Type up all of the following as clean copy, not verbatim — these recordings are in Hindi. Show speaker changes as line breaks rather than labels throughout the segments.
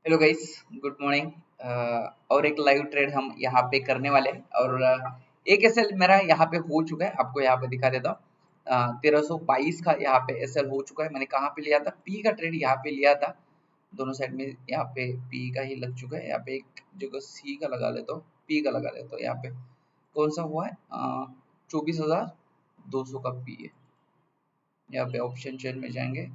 Hello guys, good morning. और एक लाइव ट्रेड हम यहाँ पे करने वाले हैं और एक एसएल मेरा यहाँ पे हो चुका है। आपको यहाँ पे दिखा देता हूँ। 1322 का यहाँ पे एसएल हो चुका है। मैंने कहाँ पे लिया था? पी का ट्रेड यहाँ पे लिया था। दोनों साइड में यहाँ पे पी का ही लग चुका है। यहाँ पे एक जगह सी का लगा लेता हूँ, पी का लगा लेता हूँ। यहाँ पे कौन सा हुआ है? 24,200 का पी है। यहाँ पे ऑप्शन चेन में जाएंगे,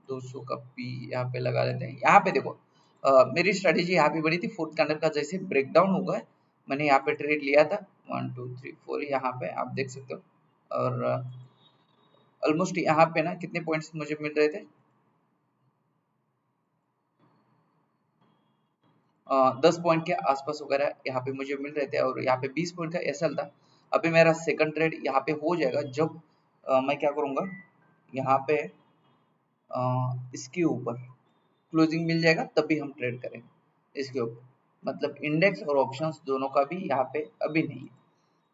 200 का पी यहाँ पे लगा लेते हैं। यहाँ पे देखो, मेरी स्ट्रेटेजी यहाँ पे बनी थी। फोर्थ कैंडल का जैसे ब्रेकडाउन होगा, मैंने यहाँ पे ट्रेड लिया था 1 2 3 4। यहाँ पे आप देख सकते हो और ऑलमोस्ट यहाँ पे ना कितने पॉइंट्स मुझे मिल रहे थे? 10 पॉइंट के आसपास वगैरह यहाँ पे मुझे मिल रहे थे और यहाँ पे 20 पॉइंट का एसएल था। अभी मेरा सेकंड ट्रेड यहाँ पे हो जाएगा जब मैं क्या करूँगा, यहाँ पे इसके ऊपर क्लोजिंग मिल जाएगा तब भी हम ट्रेड करेंगे इसके ऊपर। मतलब इंडेक्स और ऑप्शंस दोनों का भी यहाँ पे अभी नहीं है।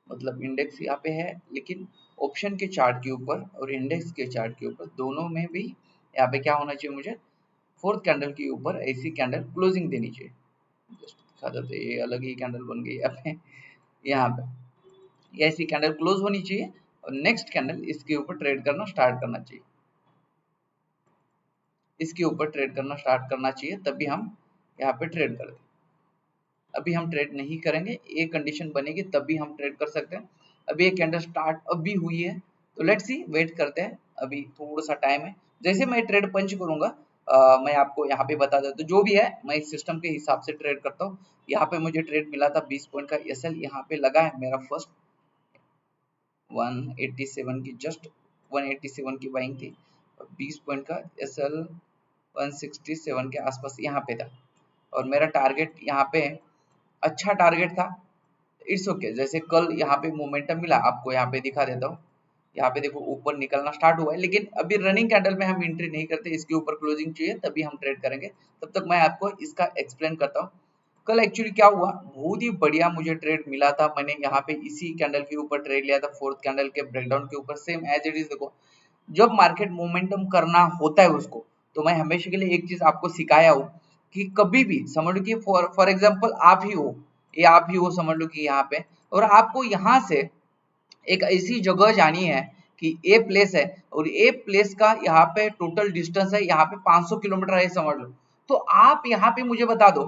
मतलब इंडेक्स यहाँ पे है लेकिन ऑप्शन के चार्ट के ऊपर और इंडेक्स के चार्ट के ऊपर दोनों में भी यहाँ पे क्या होना चाहिए? मुझे फोर्थ कैंडल के ऊपर ऐसी कैंडल क्लोजिंग देनी चाहिए। जस्ट दिखा देते, ये अलग ही कैंडल बन गई यहाँ पे। यहाँ पे ये ऐसी कैंडल क्लोज होनी चाहिए और नेक्स्ट कैंडल इसके ऊपर ट्रेड करना स्टार्ट करना चाहिए। इसके ऊपर ट्रेड करना स्टार्ट करना चाहिए तभी हम यहाँ पे ट्रेड करते हैं। अभी हम ट्रेड नहीं करेंगे, एक कंडीशन बनेगी तभी हम ट्रेड कर सकते हैं। अभी एक कैंडल स्टार्ट अभी हुई है तो लेट्स सी, वेट करते हैं। अभी थोड़ा सा टाइम है। जैसे मैं ट्रेड पंच करूंगा, मैं आपको यहाँ पे बता देता हूँ। जो भी है मैं इस सिस्टम के हिसाब से ट्रेड करता हूँ। यहाँ पे मुझे ट्रेड मिला था 20 पॉइंट का एसएल। यहाँ पे लगा है मेरा फर्स्ट 187 की, जस्ट 187 की बाइंग थी और 20 पॉइंट का एसएल 167 के आसपास यहाँ पे था। और मेरा टारगेट यहाँ पे अच्छा टारगेट था। It's okay. जैसे कल यहाँ पे मोमेंटम मिला, आपको यहाँ पे दिखा देता हूँ। यहाँ पे देखो ऊपर निकलना स्टार्ट हुआ है लेकिन अभी रनिंग कैंडल में हम एंट्री नहीं करते। इसके ऊपर क्लोजिंग चाहिए तभी हम ट्रेड करेंगे। तब तक मैं आपको इसका एक्सप्लेन करता हूँ। कल एक्चुअली क्या हुआ, बहुत ही बढ़िया मुझे ट्रेड मिला था। मैंने यहाँ पे इसी कैंडल के ऊपर ट्रेड लिया था, फोर्थ कैंडल के ब्रेकडाउन के ऊपर, सेम एज इट इज। देखो, जब मार्केट मोमेंटम करना होता है उसको, तो मैं हमेशा के लिए एक चीज आपको सिखाया हूँ कि कभी भी समझ लो कि फॉर एग्जाम्पल आप ही हो, ये आप ही हो समझ लो कि यहाँ पे, और आपको यहाँ से एक ऐसी जगह जानी है कि ए प्लेस है और ए प्लेस का यहाँ पे टोटल डिस्टेंस है, यहाँ पे 500 किलोमीटर है समझ लो। तो आप यहाँ पे मुझे बता दो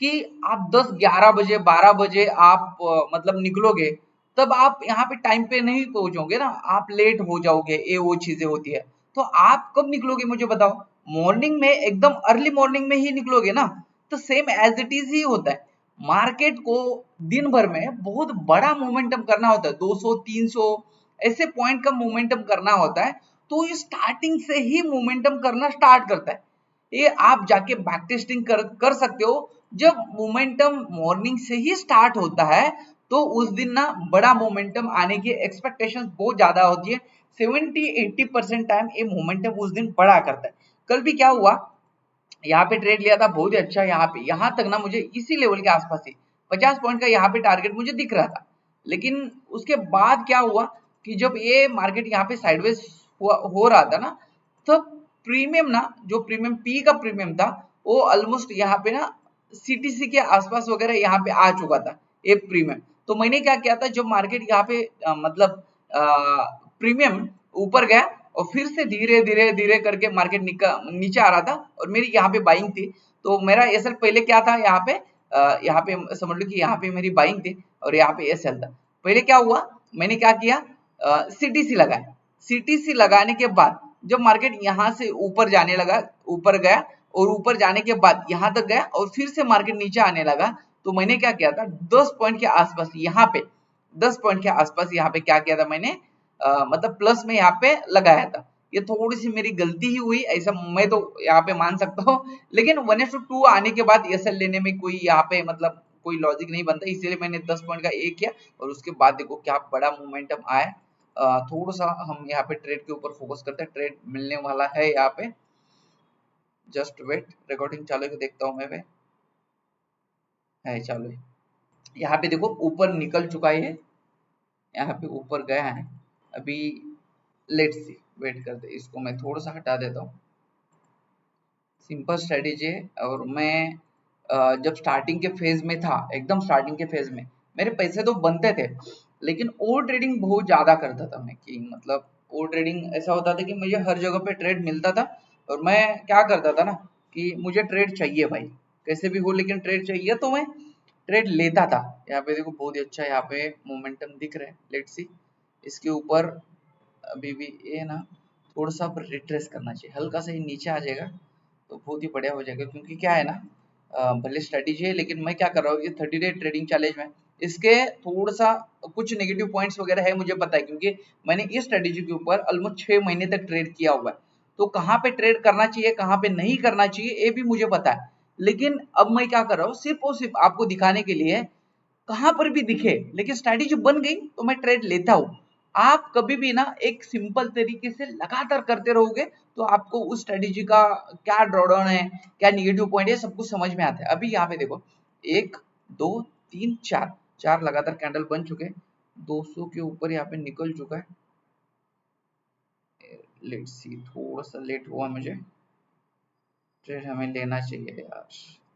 कि आप 10 11 बजे 12 बजे आप मतलब निकलोगे, तब आप यहाँ पे टाइम पे नहीं पहुंचोगे ना, आप लेट हो जाओगे। ये वो चीजें होती है। तो आप कब निकलोगे मुझे बताओ? मॉर्निंग में, एकदम अर्ली मॉर्निंग में ही निकलोगे ना। तो सेम एज इट इज ही होता है। मार्केट को दिन भर में बहुत बड़ा मोमेंटम करना होता है, 200 300 ऐसे पॉइंट का मोमेंटम करना होता है। तो ये स्टार्टिंग से ही मोमेंटम करना स्टार्ट करता है। ये आप जाके बैक टेस्टिंग कर सकते हो। जब मोमेंटम मॉर्निंग से ही स्टार्ट होता है तो उस दिन ना बड़ा मोमेंटम आने की एक्सपेक्टेशन बहुत ज्यादा होती है। 70 80% टाइम ये मोमेंटम उस दिन बड़ा करता है। कल भी क्या हुआ, यहाँ पे ट्रेड लिया था बहुत ही अच्छा। यहाँ पे यहाँ तक ना मुझे इसी लेवल के आसपास ही 50 पॉइंट का यहाँ पे टारगेट मुझे दिख रहा था। लेकिन उसके बाद क्या हुआ कि जब ये मार्केट यहाँ पे साइडवेज हो रहा था ना, तब प्रीमियम ना, जो प्रीमियम पी का प्रीमियम था, वो ऑलमोस्ट यहाँ पे ना सीटीसी के आसपास वगैरह यहाँ पे आ चुका था ये प्रीमियम। तो मैंने क्या किया था, जब मार्केट यहाँ पे मतलब प्रीमियम ऊपर गया और फिर से धीरे धीरे धीरे करके मार्केट नीचे आ रहा था और मेरी यहाँ पे बाइंग थी। तो मेरा एसएल पहले क्या था, यहाँ पे समझ लो कि यहाँ पे मेरी बाइंग थी और यहाँ पे एसएल था। पहले क्या हुआ, मैंने क्या किया, सीटीसी लगाया। सीटीसी लगाने के बाद जब मार्केट यहाँ से ऊपर जाने लगा, ऊपर गया और ऊपर जाने के बाद यहाँ तक गया और फिर से मार्केट नीचे आने लगा, तो मैंने क्या किया था, 10 पॉइंट के आसपास यहाँ पे, 10 पॉइंट के आसपास यहाँ पे क्या किया था मैंने, मतलब प्लस में यहाँ पे लगाया था। ये थोड़ी सी मेरी गलती ही हुई, ऐसा मैं तो यहाँ पे मान सकता हूँ। लेकिन 1:2 आने के बाद एसएल लेने में कोई यहाँ पे मतलब कोई लॉजिक नहीं बनता, इसीलिए मैंने 10 पॉइंट का एक किया और उसके बाद देखो क्या बड़ा मोमेंटम आया। थोड़ा सा हम यहाँ पे ट्रेड के ऊपर फोकस करते हैं। ट्रेड मिलने वाला है यहाँ पे, जस्ट वेट। रिकॉर्डिंग चालू है, देखता हूँ मैं, है चालू है। यहाँ पे देखो ऊपर निकल चुका है, यहाँ पे ऊपर गया है अभी। लेट्स सी, वेट करते, इसको मैं थोड़ा सा हटा देता हूँ। सिंपल स्ट्रेटेजी है। और मैं जब स्टार्टिंग के फेज में था, एकदम स्टार्टिंग के फेज में मेरे पैसे तो बनते थे, लेकिन ओवर ट्रेडिंग बहुत ज्यादा करता था मैं, कि मतलब ओवर ट्रेडिंग ऐसा होता था कि मुझे हर जगह पे ट्रेड मिलता था, और मैं क्या करता था ना कि मुझे ट्रेड चाहिए भाई, कैसे भी हो लेकिन ट्रेड चाहिए, तो मैं ट्रेड लेता था। यहाँ पे देखो बहुत ही अच्छा यहाँ पे मोमेंटम दिख रहा है, लेट्स सी इसके ऊपर। अभी भी ये ना थोड़ा सा रिट्रेस करना चाहिए, हल्का सा ही नीचे आ जाएगा तो बहुत ही बढ़िया हो जाएगा, क्योंकि क्या है ना भले स्ट्रेटेजी है लेकिन मैं क्या कर रहा हूँ, ये 30 डे ट्रेडिंग चैलेंज में इसके थोड़ा सा कुछ नेगेटिव पॉइंट्स वगैरह है, मुझे पता है, क्योंकि मैंने इस स्ट्रेटेजी के ऊपर ऑलमोस्ट 6 महीने तक ट्रेड किया हुआ है, तो कहाँ पे ट्रेड करना चाहिए कहाँ पे नहीं करना चाहिए ये भी मुझे पता है। लेकिन अब मैं क्या कर रहा हूँ, सिर्फ और सिर्फ आपको दिखाने के लिए, कहां पर भी दिखे लेकिन स्ट्रैटेजी बन गई तो मैं ट्रेड लेता हूं। आप कभी भी ना एक सिंपल तरीके से लगातार करते रहोगे तो आपको उस स्ट्रेटेजी का क्या ड्रॉडाउन है, क्या निगेटिव पॉइंट है, सब कुछ समझ में आता है। अभी यहाँ पे देखो, एक, दो, तीन, चार, चार लगातार कैंडल बन चुके हैं, 200 के ऊपर यहाँ पे निकल चुका है। लेट्स सी, थोड़ा सा लेट हुआ मुझे, ट्रेड हमें लेना चाहिए यार,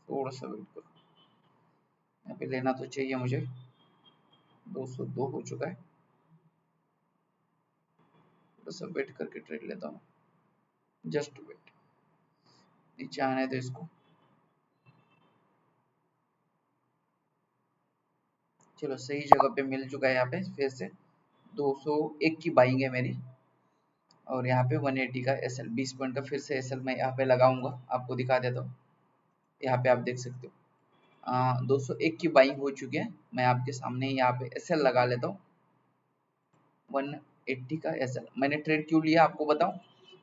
थोड़ा सा वेट करो, यहाँ पे लेना तो चाहिए मुझे। 202 हो चुका है, थोड़ा सा वेट करके ट्रेड लेता हूँ, जस्ट वेट, नीचे आने दो इसको। चलो सही जगह पे मिल चुका है, यहाँ पे फिर से 201 की बाइंग है मेरी, और यहाँ पे 180 का एसएल, 20 पॉइंट का फिर से एसएल मैं यहाँ पे लगाऊंगा, आपको दिखा देता हूँ। यहाँ पे आप देख सकते हो 201 की बाइंग हो चुकी है, मैं आपके सामने यहाँ पे एसएल लगा लेता हूँ। 180 का एसएल मैंने ट्रेड क्यों लिया आपको बताऊं,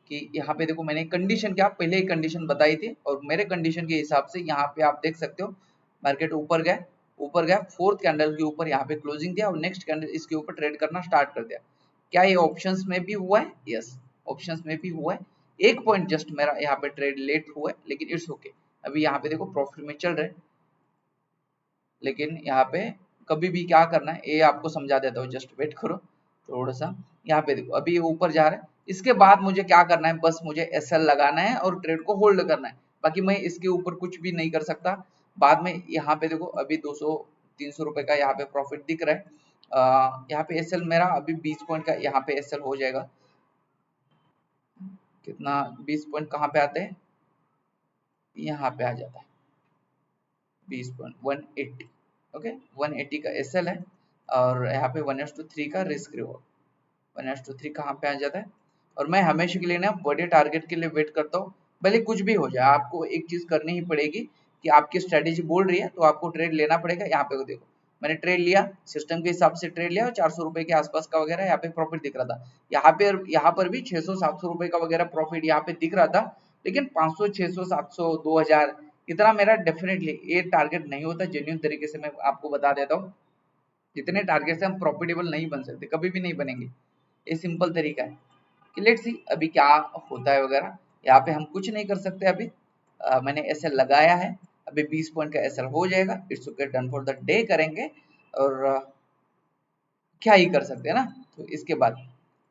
कि यहाँ पे देखो मैंने कंडीशन क्या पहले एक कंडीशन बताई थी, और मेरे कंडीशन के हिसाब से यहाँ पे आप देख सकते हो मार्केट ऊपर गया, फोर्थ कैंडल के ऊपर यहाँ पे क्लोजिंग दिया, और नेक्स्ट कैंडल इसके ऊपर ट्रेड करना स्टार्ट कर दिया। क्या ये ऑप्शंस में भी हुआ है? यस, ऑप्शंस में भी हुआ है। एक पॉइंट जस्ट मेरा यहाँ पे ट्रेड लेट हुआ है, लेकिन इट्स ओके। अभी यहाँ पे देखो प्रॉफिट में चल रहे, लेकिन यहाँ पे कभी भी क्या करना है ये आपको समझा देता हूँ, जस्ट वेट करो थोड़ा सा। यहाँ पे देखो अभी ये ऊपर जा रहा है, इसके बाद मुझे क्या करना है, बस मुझे एसएल लगाना है और ट्रेड को होल्ड करना है, बाकी मैं इसके ऊपर कुछ भी नहीं कर सकता। बाद में यहाँ पे देखो अभी 200-300 रुपए का यहाँ पे प्रॉफिट दिख रहा है। यहाँ पे एसएल मेरा अभी 20 पॉइंट का यहाँ पे एसएल हो जाएगा। कितना 20 पॉइंट कहाँ पे आते हैं, यहाँ पे आ जाता है 20 पॉइंट 180, ओके 180 का एसएल है, और यहाँ पे 1:3 का रिस्क रिवॉर्ड, 1:3 कहाँ पे आ जाता है। और मैं हमेशा के लिए ना बड़े टारगेट के लिए वेट करता हूँ, भले कुछ भी हो जाए, आपको एक चीज करनी ही पड़ेगी कि आपकी स्ट्रेटेजी बोल रही है तो आपको ट्रेड लेना पड़ेगा। यहाँ पे देखो मैंने ट्रेड लिया, सिस्टम के हिसाब से ट्रेड लिया, और 400 रुपए के आसपास का वगैरह यहाँ पे प्रॉफिट दिख रहा था। यहाँ पर भी 600-700 रुपए का वगैरह प्रॉफिट यहाँ पे दिख रहा था, लेकिन 500, 600, 700, 2000 इतना मेरा डेफिनेटली ये टारगेट नहीं होता। जेन्युइन तरीके से मैं आपको बता देता हूँ, जितने टारगेट से हम प्रॉफिटेबल नहीं बन सकते, कभी भी नहीं बनेंगे। ये सिंपल तरीका है कि लेट्स सी अभी क्या होता है वगैरह। यहाँ पे हम कुछ नहीं कर सकते अभी, मैंने एसएल लगाया है, अभी 20 पॉइंट का एसएल हो जाएगा, it's okay, done for the day करेंगे, और क्या ही कर सकते हैं ना। तो इसके बाद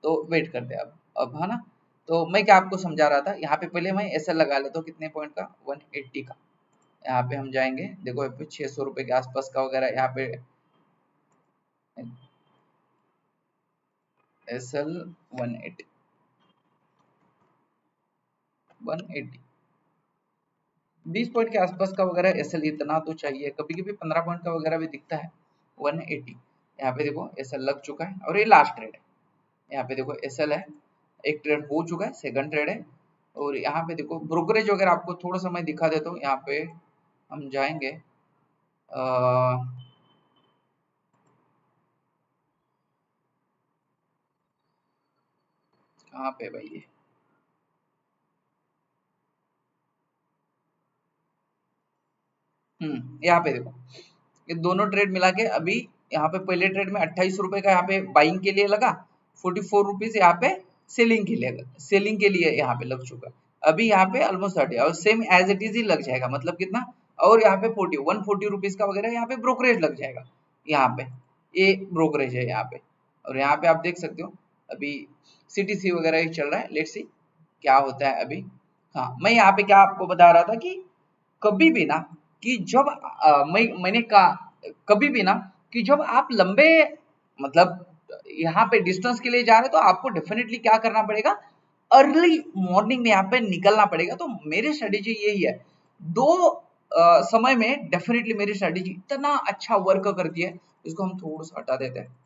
तो वेट करते हैं अब है ना। तो मैं क्या आपको समझा रहा था, यहाँ पे पहले मैं एसएल लगा लेता हूँ, कितने पॉइंट का, 180 का। यहाँ पे हम जाएंगे, देखो यहाँ पे 600 रुपए के आसपास का वगैरह यहाँ पे एसएल 180, 180 20 पॉइंट के आसपास का वगैरह एसएल इतना तो चाहिए, कभी कभी 15 पॉइंट का वगैरह भी दिखता है। 180 यहाँ पे देखो एसएल लग चुका है, और ये लास्ट ट्रेड है। यहाँ पे देखो एसएल है, एक ट्रेड हो चुका है, सेकंड ट्रेड है। और यहाँ पे देखो ब्रोकरेज वगैरह आपको थोड़ा सा मैं दिखा देता हूँ। यहाँ पे हम जाएंगे, कहाँ पे भाई ये, यहाँ पे देखो ये दोनों ट्रेड मिला के अभी यहाँ पे पहले ट्रेड में 28 रुपए का यहाँ पे बाइंग के लिए लगा, 44 रुपीज यहाँ पे सेलिंग के लिए यहाँ पे लग चुका। अभी यहाँ पे ऑलमोस्ट 30 और सेम एज इट इज ही लग जाएगा, मतलब कितना, और यहाँ पे 140 रुपीज का वगैरह यहाँ पे ब्रोकरेज लग जाएगा। यहाँ पे ये ब्रोकरेज है यहाँ पे, और यहाँ पे आप देख सकते हो अभी सीटीसी वगैरह ही चल रहा है। लेट्स सी क्या होता है अभी। हाँ, मैं यहाँ पे क्या आपको बता रहा था कि कभी भी ना कि जब मैंने कहा कभी भी ना कि जब आप लंबे मतलब यहाँ पे डिस्टेंस के लिए जा रहे हो तो आपको डेफिनेटली क्या करना पड़ेगा, अर्ली मॉर्निंग में यहाँ पे निकलना पड़ेगा। तो मेरी स्ट्रेटेजी यही है, दो समय में डेफिनेटली मेरी स्ट्रेटेजी इतना अच्छा वर्क करती है। इसको हम थोड़ा सा हटा देते हैं।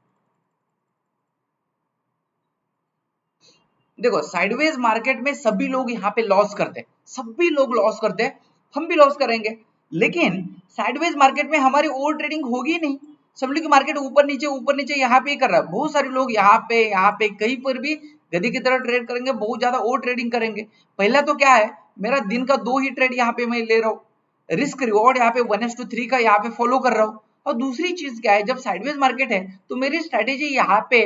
देखो साइडवेज मार्केट में सभी लोग यहाँ पे लॉस करते हैं, सभी लोग लॉस करते हैं, हम भी लॉस करेंगे। लेकिन साइडवेज मार्केट में हमारी ओवर ट्रेडिंग होगी नहीं। समझ लो कि मार्केट ऊपर नीचे यहाँ पे ही कर रहा है। बहुत सारे लोग यहाँ पे कहीं पर भी गधे की तरह ट्रेड करेंगे, बहुत ज्यादा ओवर ट्रेडिंग करेंगे। पहला तो क्या है, मेरा दिन का 2 ही ट्रेड यहाँ पे मैं ले रहा हूँ, रिस्क रिवॉर्ड यहाँ पे 1:3 का यहाँ पे फॉलो कर रहा हूँ। और दूसरी चीज क्या है, जब साइडवेज मार्केट है तो मेरी स्ट्रेटेजी यहाँ पे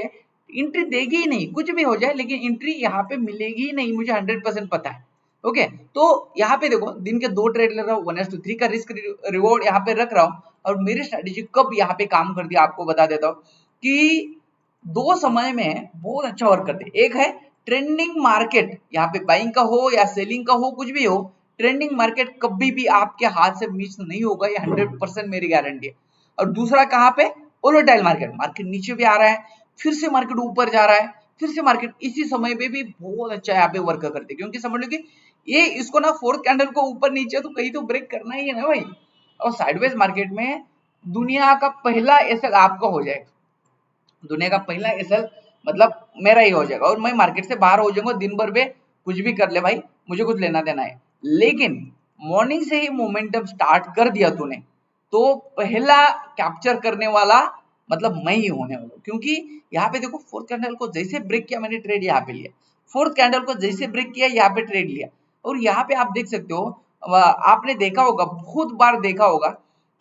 एंट्री देगी ही नहीं, कुछ भी हो जाए लेकिन एंट्री यहाँ पे मिलेगी ही नहीं, मुझे 100% पता है। ओके, तो यहाँ पे देखो दिन के 2 ट्रेड ले रहा हूँ, 1:3 का रिस्क रिवॉर्ड यहाँ पे रख रहा हूँ। और मेरी स्ट्रेटेजी कब यहाँ पे काम करती है आपको बता देता हूँ कि 2 समय में बहुत अच्छा वर्क करते हैं। एक है ट्रेंडिंग मार्केट, यहाँ पे बाइंग का हो या सेलिंग का हो, कुछ भी हो, ट्रेंडिंग मार्केट कभी भी आपके हाथ से मिस नहीं होगा, ये 100% मेरी गारंटी है। और दूसरा कहाँ पे, वोलेटाइल मार्केट, मार्केट नीचे भी आ रहा है, फिर से मार्केट ऊपर जा रहा है, फिर से मार्केट इसी समय पे भी बहुत अच्छा यहाँ पे वर्क करते हैं। क्योंकि समझ लो कि ये इसको ना फोर्थ कैंडल को ऊपर नीचे तो कहीं तो ब्रेक करना ही है ना भाई। और साइडवेज मार्केट में दुनिया का पहला एसएल आपका हो जाएगा, दुनिया का पहला एसएल मतलब मेरा ही हो जाएगा, और मैं मार्केट से बाहर हो जाऊंगा। दिन भर में कुछ भी कर ले भाई, मुझे कुछ लेना देना है। लेकिन मॉर्निंग से ही मोमेंटम स्टार्ट कर दिया तूने, तो पहला कैप्चर करने वाला मतलब मैं ही होने वाला हूं। क्योंकि यहाँ पे देखो फोर्थ कैंडल को जैसे ब्रेक किया मैंने ट्रेड यहाँ पे लिया, फोर्थ कैंडल को जैसे ब्रेक किया यहाँ पे ट्रेड लिया। और यहाँ पे आप देख सकते हो, आपने देखा होगा, बहुत बार देखा होगा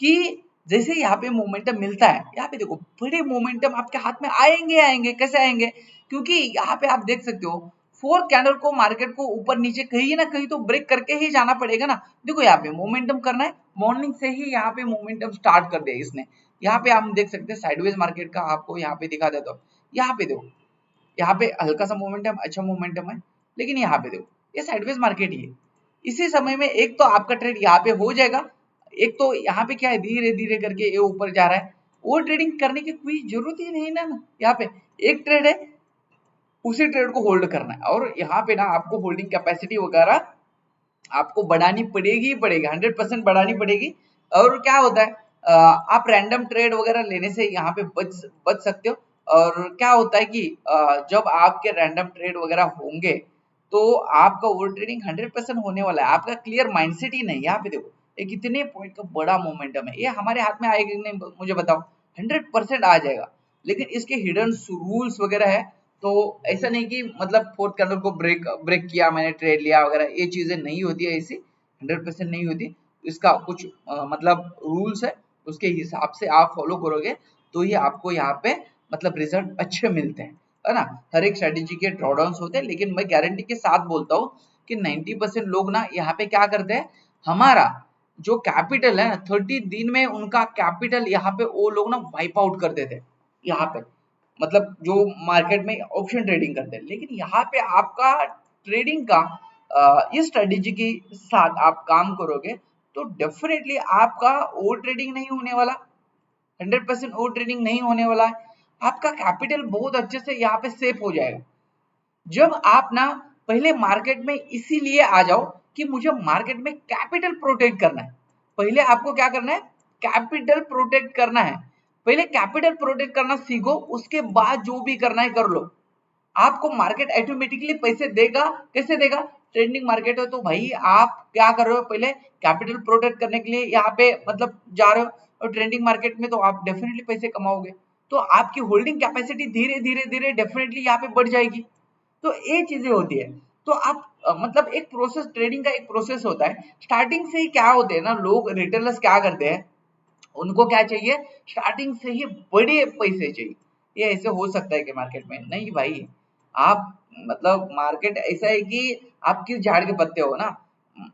कि जैसे यहाँ पे मोमेंटम मिलता है, यहाँ पे देखो बड़े मोमेंटम आपके हाथ में आएंगे आएंगे। कैसे आएंगे, क्योंकि यहाँ पे आप देख सकते हो फोर्थ कैंडल को मार्केट को ऊपर नीचे कहीं ना कहीं तो ब्रेक करके ही जाना पड़ेगा ना। देखो यहाँ पे मोमेंटम करना है, मॉर्निंग से ही यहाँ पे मोमेंटम स्टार्ट कर दिया इसने। यहाँ पे हम देख सकते हैं साइडवेज मार्केट का, आपको यहाँ पे दिखा देता हूँ। यहाँ पे देखो, यहाँ पे हल्का सा मोमेंटम, अच्छा मोमेंटम है, लेकिन यहाँ पे देखो ये साइडवेज मार्केट ही है। इसी समय में एक तो आपका ट्रेड यहाँ पे हो जाएगा, एक तो यहाँ पे क्या है धीरे धीरे करके ये ऊपर जा रहा है। ओवर ट्रेडिंग करने की कोई जरूरत ही नहीं ना, यहाँ पे एक ट्रेड है, उसी ट्रेड को होल्ड करना है। और यहाँ पे ना आपको होल्डिंग कैपेसिटी वगैरह आपको बढ़ानी पड़ेगी ही पड़ेगी, 100% बढ़ानी पड़ेगी। और क्या होता है, आप रैंडम ट्रेड वगैरह लेने से यहाँ पे बच सकते हो। और क्या होता है कि जब आपके रैंडम ट्रेड वगैरह होंगे तो आपका ओवर ट्रेडिंग 100% होने वाला है। आपका क्लियर माइंडसेट ही नहीं। यहाँ पे देखो ये कितने पॉइंट का बड़ा मोमेंटम है, ये हमारे हाथ में आएगा नहीं मुझे बताओ, 100% आ जाएगा। लेकिन इसके हिडन रूल्स वगैरह है। तो ऐसा नहीं कि मतलब फोर्थ कैंडल को ब्रेक ब्रेक किया मैंने ट्रेड लिया वगैरह, ये चीजें नहीं होती है ऐसी, 100% नहीं होती। इसका कुछ मतलब रूल्स है, उसके हिसाब से आप फॉलो करोगे तो ही आपको यहाँ पे मतलब रिजल्ट अच्छे मिलते हैं, है ना। हर एक स्ट्रेटेजी के ड्रॉडाउन्स होते हैं, लेकिन मैं गारंटी के साथ बोलता हूँ कि 90% लोग ना यहाँ पे क्या करते हैं, हमारा जो कैपिटल है 30 दिन में उनका कैपिटल यहाँ पे वो लोग ना वाइप आउट कर देते हैं यहाँ पे, मतलब जो मार्केट में ऑप्शन ट्रेडिंग करते हैं। लेकिन यहाँ पे आपका ट्रेडिंग का इस स्ट्रेटेजी के साथ आप काम करोगे तो डेफिनेटली आपका ओवर ट्रेडिंग नहीं होने वाला, 100% ओवर ट्रेडिंग नहीं होने वाला है। आपका कैपिटल बहुत अच्छे से यहाँ पे सेफ हो जाएगा। जब आप ना पहले मार्केट में इसीलिए आ जाओ कि मुझे मार्केट में कैपिटल प्रोटेक्ट करना है। पहले आपको क्या करना है, कैपिटल प्रोटेक्ट करना है। पहले कैपिटल प्रोटेक्ट करना सीखो, उसके बाद जो भी करना है कर लो। आपको मार्केट ऑटोमेटिकली पैसे देगा। कैसे देगा, ट्रेंडिंग मार्केट है तो भाई आप क्या कर रहे हो, पहले कैपिटल प्रोटेक्ट करने के लिए यहाँ पे मतलब जा रहे हो, और ट्रेंडिंग मार्केट में तो आप डेफिनेटली पैसे कमाओगे। तो आपकी होल्डिंग कैपेसिटी धीरे धीरे धीरे डेफिनेटली यहाँ पे बढ़ जाएगी। तो ये चीजें होती है। तो आप मतलब एक प्रोसेस, ट्रेडिंग का एक प्रोसेस होता है। स्टार्टिंग से ही क्या होते हैं ना, लोग रिटेलर्स क्या करते हैं, उनको क्या चाहिए, स्टार्टिंग से ही बड़े पैसे चाहिए। ये ऐसे हो सकता है कि मार्केट में नहीं भाई, आप मतलब मार्केट ऐसा है कि आप किस झाड़ के पत्ते हो ना,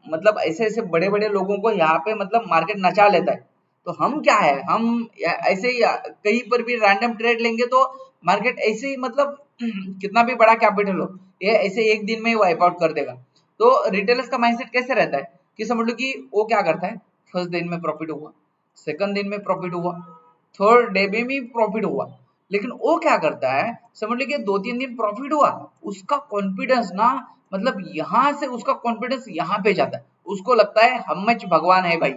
मतलब ऐसे ऐसे बड़े बड़े लोगों को यहाँ पे मतलब मार्केट नचा लेता है। तो हम क्या है, हम ऐसे ही कहीं पर भी रैंडम ट्रेड लेंगे तो मार्केट ऐसे ही मतलब कितना भी बड़ा कैपिटल हो ये ऐसे एक दिन में ही वाइप आउट कर देगा। तो रिटेलर्स का माइंडसेट कैसे रहता है कि समझ लो कि वो क्या करता है, फर्स्ट दिन में प्रॉफिट हुआ, सेकंड दिन में प्रॉफिट हुआ, थर्ड डे में भी प्रॉफिट हुआ, लेकिन वो क्या करता है, समझ लो कि 2-3 दिन प्रॉफिट हुआ, उसका कॉन्फिडेंस ना, मतलब यहाँ से उसका कॉन्फिडेंस यहाँ पे जाता है, उसको लगता है हम में भगवान है भाई,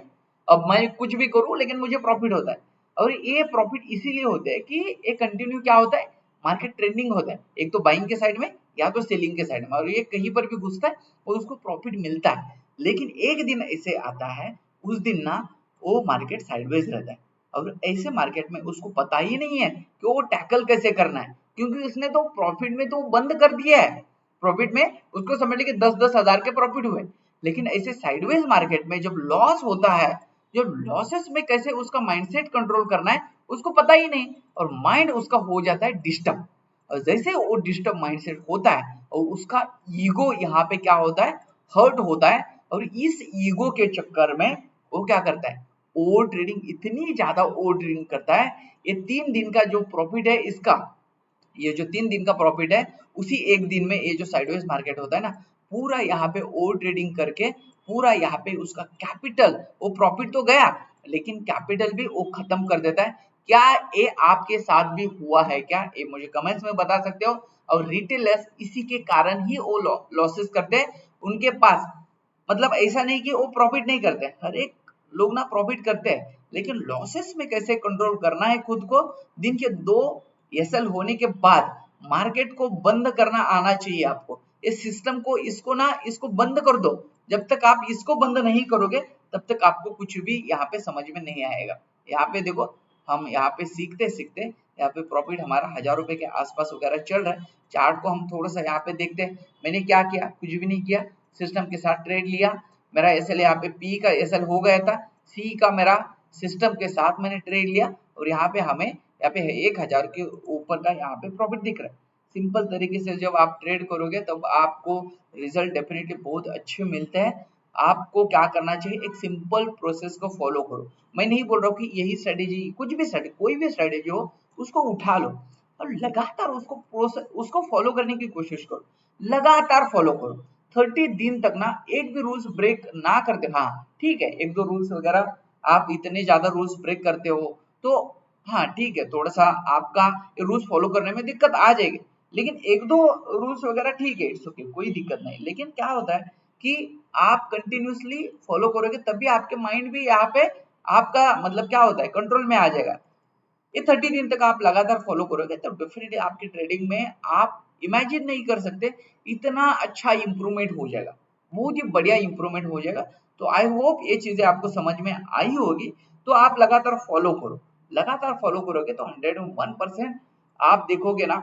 अब मैं कुछ भी करूं लेकिन मुझे प्रॉफिट होता है। और ये प्रॉफिट इसीलिए होते हैं कि ये कंटिन्यू क्या होता है, मार्केट ट्रेंडिंग होता है, एक तो बाइंग के साइड में या तो सेलिंग के साइड में, और ये कहीं पर भी घुसता है और उसको प्रॉफिट मिलता है। लेकिन एक दिन ऐसे आता है, उस दिन ना वो मार्केट साइडवेज रहता है, और ऐसे मार्केट में उसको पता ही नहीं है कि वो टैकल कैसे करना है, क्योंकि उसने तो प्रॉफिट में तो बंद कर दिया है, प्रॉफिट में उसको समझ लीजिए 10-10 हजार के प्रॉफिट हुए। लेकिन ऐसे साइडवेज मार्केट में जब लॉस होता है, जब लॉसेस में कैसे उसका माइंडसेट कंट्रोल करना है उसको पता ही नहीं, और माइंड उसका हो जाता है डिस्टर्ब, और जैसे वो डिस्टर्ब माइंडसेट होता है और उसका ईगो यहाँ पे क्या होता है, हर्ट होता है, और इस ईगो के चक्कर में वो क्या करता है, ओवर ट्रेडिंग, इतनी ज्यादा ओवर ट्रेडिंग करता है, ये 3 दिन का जो प्रॉफिट है इसका, ये जो 3 दिन का प्रॉफिट है, उसी एक दिन में ये जो साइडवेज मार्केट होता है ना, पूरा यहाँ पे ओवर ट्रेडिंग करके पूरा यहाँ पे उसका कैपिटल, वो प्रॉफिट तो गया लेकिन कैपिटल भी वो खत्म कर देता है। क्या ये आपके साथ भी हुआ है क्या, ये मुझे कमेंट्स में बता सकते हो। और रिटेलर्स इसी के कारण ही वो लॉसेस करते हैं, उनके पास मतलब ऐसा नहीं कि वो प्रॉफिट नहीं करते, हर एक लोग ना प्रॉफिट करते हैं, लेकिन लॉसेस में कैसे कंट्रोल करना है खुद को, दिन के 2 एसएल होने के बाद मार्केट को बंद करना आना चाहिए आपको, इस सिस्टम को, इसको ना, इसको बंद कर दो, जब तक आप इसको बंद नहीं करोगे तब तक आपको कुछ भी यहाँ पे समझ में नहीं आएगा। यहाँ पे देखो, हम यहाँ पे सीखते सीखते यहाँ पे प्रॉफिट हमारा 1000 रुपए के आसपास वगैरह चल रहा है। चार्ट को हम थोड़ा सा यहाँ पे देखते हैं, मैंने क्या किया, कुछ भी नहीं किया, सिस्टम के साथ ट्रेड लिया, मेरा एसएल यहाँ पे पी का एसएल हो गया था, सी का मेरा सिस्टम के साथ मैंने ट्रेड लिया, और यहाँ पे हमें यहाँ पे 1000 के ऊपर का यहाँ पे प्रॉफिट दिख रहा है। सिंपल तरीके से जब आप ट्रेड करोगे तब आपको रिजल्ट डेफिनेटली बहुत अच्छे मिलते हैं। आपको क्या करना चाहिए, एक सिंपल प्रोसेस को फॉलो करो। मैं नहीं बोल रहा हूँ कि यही स्ट्रेटेजी, कुछ भी स्ट्रेटेजी, कोई भी स्ट्रेटेजी हो उसको उठा लो और लगातार उसको प्रोसेस, उसको फॉलो करने की कोशिश करो, लगातार फॉलो करो 30 दिन तक ना, एक भी रूल्स ब्रेक ना करते। हाँ ठीक है, एक दो रूल्स वगैरह आप इतने ज्यादा रूल्स ब्रेक करते हो तो हाँ ठीक है, थोड़ा सा आपका रूल्स फॉलो करने में दिक्कत आ जाएगी, लेकिन एक दो रूल्स वगैरह ठीक है, इट्स ओके, कोई दिक्कत नहीं। लेकिन क्या होता है कि आप कंटिन्यूअसली फॉलो करोगे तभी आपके माइंड भी यहाँ पे आपका मतलब क्या होता है, कंट्रोल में आ जाएगा। ये 30 दिन तक आप लगातार फॉलो करोगे तो डेफिनेटली आपकी ट्रेडिंग में आप इमेजिन नहीं कर सकते इतना अच्छा इंप्रूवमेंट हो जाएगा, बहुत ही बढ़िया इंप्रूवमेंट हो जाएगा। तो आई होप ये चीजें आपको समझ में आई होगी, तो आप लगातार फॉलो करो, लगातार फॉलो करोगे तो 101% आप देखोगे ना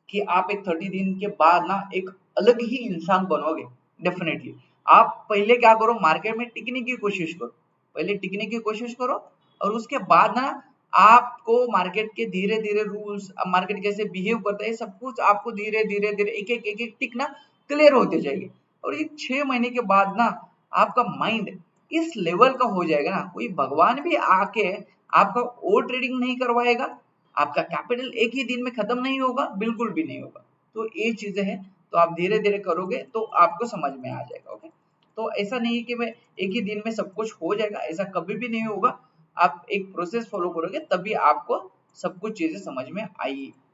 कि आप एक 30 दिन के बाद ना एक अलग ही इंसान बनोगे डेफिनेटली। आप पहले क्या करो, मार्केट में टिकने की कोशिश करो, पहले टिकने की कोशिश करो, और उसके बाद ना आपको मार्केट के धीरे धीरे रूल्स, मार्केट कैसे बिहेव करता है, सब कुछ आपको धीरे धीरे धीरे एक एक टिक ना क्लियर होते जाएगी। और ये 6 महीने के बाद ना आपका माइंड इस लेवल का हो जाएगा ना, कोई भगवान भी आके आपका ओवर ट्रेडिंग नहीं करवाएगा, आपका कैपिटल एक ही दिन में खत्म नहीं होगा, बिल्कुल भी नहीं होगा। तो ये चीजें हैं, तो आप धीरे धीरे करोगे तो आपको समझ में आ जाएगा। ओके, तो ऐसा नहीं है कि मैं एक ही दिन में सब कुछ हो जाएगा, ऐसा कभी भी नहीं होगा। आप एक प्रोसेस फॉलो करोगे तभी आपको सब कुछ चीजें समझ में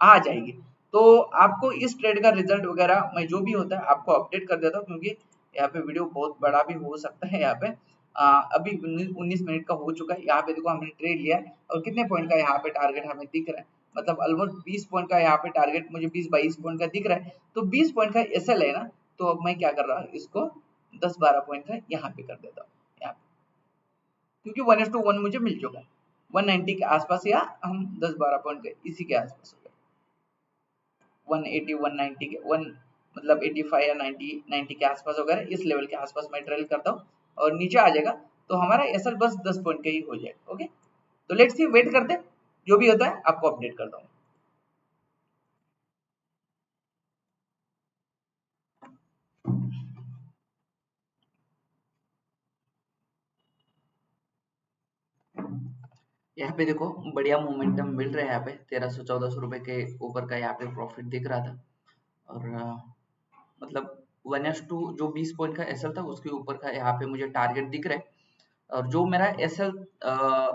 आ जाएगी। तो आपको इस ट्रेड का रिजल्ट वगैरह मैं जो भी होता है आपको अपडेट कर देता हूँ, क्योंकि यहाँ पे वीडियो बहुत बड़ा भी हो सकता है। यहाँ पे अभी 19 मिनट का हो चुका है। यहाँ पे देखो हमने ट्रेड लिया है और कितने पॉइंट का यहाँ पे टारगेट हमें दिख रहा है, मतलब ऑलमोस्ट 20 पॉइंट का यहाँ पे टारगेट मुझे 20-22 पॉइंट का दिख रहा है। तो 20 पॉइंट का एसएल है ना, तो अब मैं क्या कर रहा हूँ, इसको 10-12 पॉइंट का यहाँ पे कर देता हूँ यहाँ पे, क्योंकि 1:1 मुझे मिल चुका है 190 के आसपास, या हम 10-12 पॉइंट के इसी के आसपास हो गए 180 190 के 1 मतलब 85 या 90 के आसपास वगैरह इस लेवल के आसपास मैं ट्रेल करता हूँ, और नीचे आ जाएगा तो हमारा एसएल बस 10 पॉइंट का ही हो जाएगा। ओके, तो लेट्स सी, वेट करते हैं, जो भी होता है आपको अपडेट करता हूँ। यहाँ पे देखो बढ़िया मोमेंटम मिल रहा है, यहाँ पे 1300-1400 रुपए के ऊपर का यहाँ पे प्रॉफिट दिख रहा था, और मतलब 1:2 जो 20 पॉइंट का एसएल था उसके ऊपर का यहाँ पे मुझे टारगेट दिख रहा है। और जो मेरा एसएल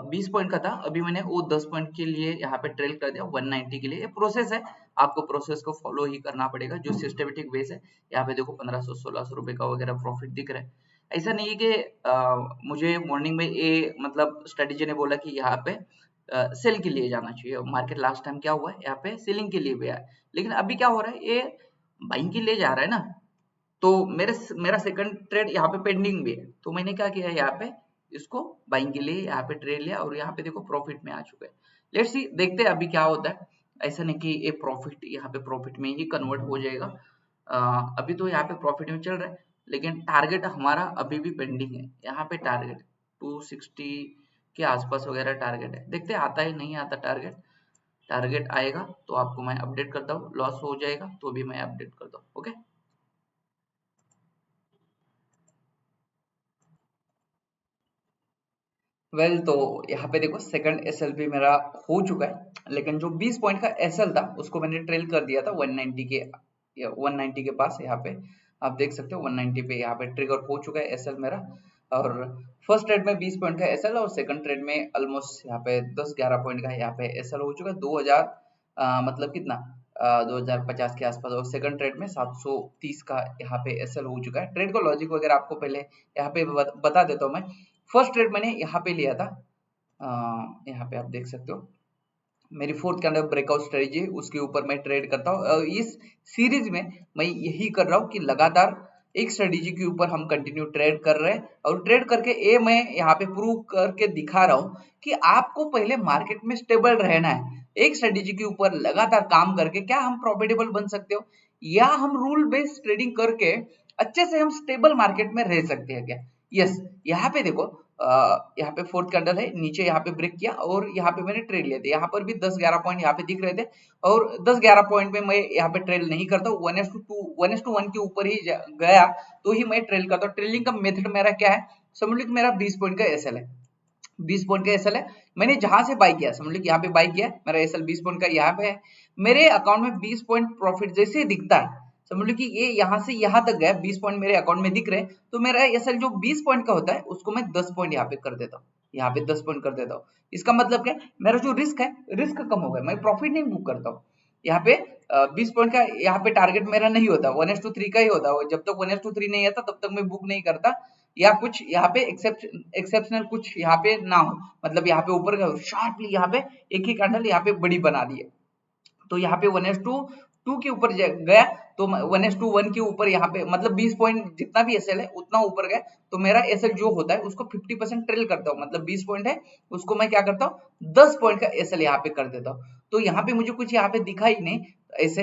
20 पॉइंट का था, अभी मैंने वो 10 पॉइंट के लिए यहाँ पे ट्रेल कर दिया 190 के लिए। ये प्रोसेस है, आपको प्रोसेस को फॉलो ही करना पड़ेगा जो सिस्टमेटिक बेस है। यहाँ पे देखो 1500-1600 रुपए का वगैरह प्रॉफिट दिख रहा है। ऐसा नहीं है कि मुझे मॉर्निंग में ये मतलब स्ट्रेटेजी ने बोला कि यहाँ पे सेल के लिए जाना चाहिए। मार्केट लास्ट टाइम क्या हुआ है, यहाँ पे सेलिंग के लिए गया है, लेकिन अभी क्या हो रहा है, ये बाइंग के लिए जा रहा है ना। तो मेरा सेकंड ट्रेड यहाँ पे पेंडिंग भी है, तो मैंने क्या किया यहाँ पे इसको बाइंग के लिए यहाँ पे ट्रेड लिया और यहाँ पे देखो प्रॉफिट में आ चुका है। लेट्स सी, देखते हैं अभी क्या होता है। ऐसा नहीं कि ये प्रॉफिट यहाँ पे प्रॉफिट में ही कन्वर्ट हो जाएगा। अभी तो यहाँ पे प्रॉफिट में चल रहा है, लेकिन टारगेट हमारा अभी भी पेंडिंग है। यहाँ पे टारगेट 260 के आसपास वगैरह टारगेट है, देखते हैं आता है नहीं आता टारगेट। टारगेट आएगा तो आपको मैं अपडेट करता हूँ, लॉस हो जाएगा तो भी मैं अपडेट करता हूँ। ओके, तो यहाँ पे देखो सेकंड एसएल भी मेरा हो चुका है, लेकिन जो 20 पॉइंट का एसएल था उसको मैंने ट्रेल कर दिया था 190 के, या 190 के पास। यहाँ पे आप देख सकते हो 190 पे यहाँ पे ट्रिगर हो चुका है एसएल मेरा। और फर्स्ट ट्रेड में 20 पॉइंट का एसएल और सेकंड ट्रेड में ऑलमोस्ट यहाँ पे 10-11 पॉइंट का यहाँ पे एसएल हो चुका है। 2000 मतलब कितना 2050 के आसपास, और सेकंड ट्रेड में 730 का यहाँ पे एसएल हो चुका है। ट्रेड को लॉजिक वगैरह आपको पहले यहाँ पे बता देता हूँ मैं। फर्स्ट ट्रेड मैंने यहाँ पे लिया था, यहाँ पे आप देख सकते हो मेरी फोर्थ कैंडल ब्रेकआउट स्ट्रेटेजी, उसके ऊपर मैं ट्रेड करता हूँ। इस सीरीज में मैं यही कर रहा हूँ कि लगातार एक स्ट्रेटेजी के ऊपर हम कंटिन्यू ट्रेड कर रहे हैं, और ट्रेड करके ये मैं यहाँ पे प्रूव करके दिखा रहा हूँ कि आपको पहले मार्केट में स्टेबल रहना है। एक स्ट्रेटेजी के ऊपर लगातार काम करके क्या हम प्रॉफिटेबल बन सकते हो, या हम रूल बेस्ड ट्रेडिंग करके अच्छे से हम स्टेबल मार्केट में रह सकते हैं क्या। यस, यहाँ पे देखो यहाँ पे फोर्थ कैंडल है, नीचे यहाँ पे ब्रेक किया और यहाँ पे मैंने ट्रेड लिया था। यहाँ पर भी 10-11 पॉइंट यहाँ पे दिख रहे थे, और 10-11 पॉइंट में मैं यहाँ पे ट्रेड नहीं करता हूँ। 1:1 के ऊपर ही गया तो ही मैं ट्रेड करता हूँ। ट्रेडिंग का मेथड मेरा क्या है, समझ लो कि मेरा 20 पॉइंट का एसएल है, 20 पॉइंट का एसएल है। मैंने जहां से बाई किया, समझ लो कि यहाँ पे बाई किया, मेरा एसएल 20 पॉइंट का यहाँ पे है। मेरे अकाउंट में 20 पॉइंट प्रॉफिट जैसे ही दिखता है, समझ लो कि ये यहाँ से यहाँ तक गया, 20 पॉइंट मेरे अकाउंट में दिख रहे हैं, तो मेरा एसएल जो 20 पॉइंट का होता है उसको मैं 10 पॉइंट यहाँ पे कर देता हूँ, यहाँ पे 10 पॉइंट कर देता हूँ। इसका मतलब क्या, मेरा जो रिस्क है, रिस्क कम हो गया, मैं प्रॉफिट नहीं बुक करता हूँ। यहाँ पे 20 पॉइंट का यहाँ पे टारगेट मेरा नहीं होता, 1:3 का ही होता है। जब तक 1:3 नहीं आता तब तक मैं बुक नहीं करता, या कुछ यहाँ पे एक्सेप्शनल कुछ यहाँ पे ना हो, मतलब यहाँ पे ऊपर का शार्पली यहाँ पे एक ही कैंडल यहाँ पे बड़ी बना दी है, तो यहाँ पे 1:2 के ऊपर गया, तो 1:1 के ऊपर यहाँ पे मतलब 20 पॉइंट जितना भी एसएल है उतना ऊपर गया, तो मेरा एसएल जो होता है उसको 50% ट्रेल करता हूँ। मतलब 20 पॉइंट है उसको मैं क्या करता हूँ 10 पॉइंट का एसएल यहाँ पे कर देता हूँ। तो यहाँ पे मुझे कुछ यहाँ पे दिखा ही नहीं ऐसे,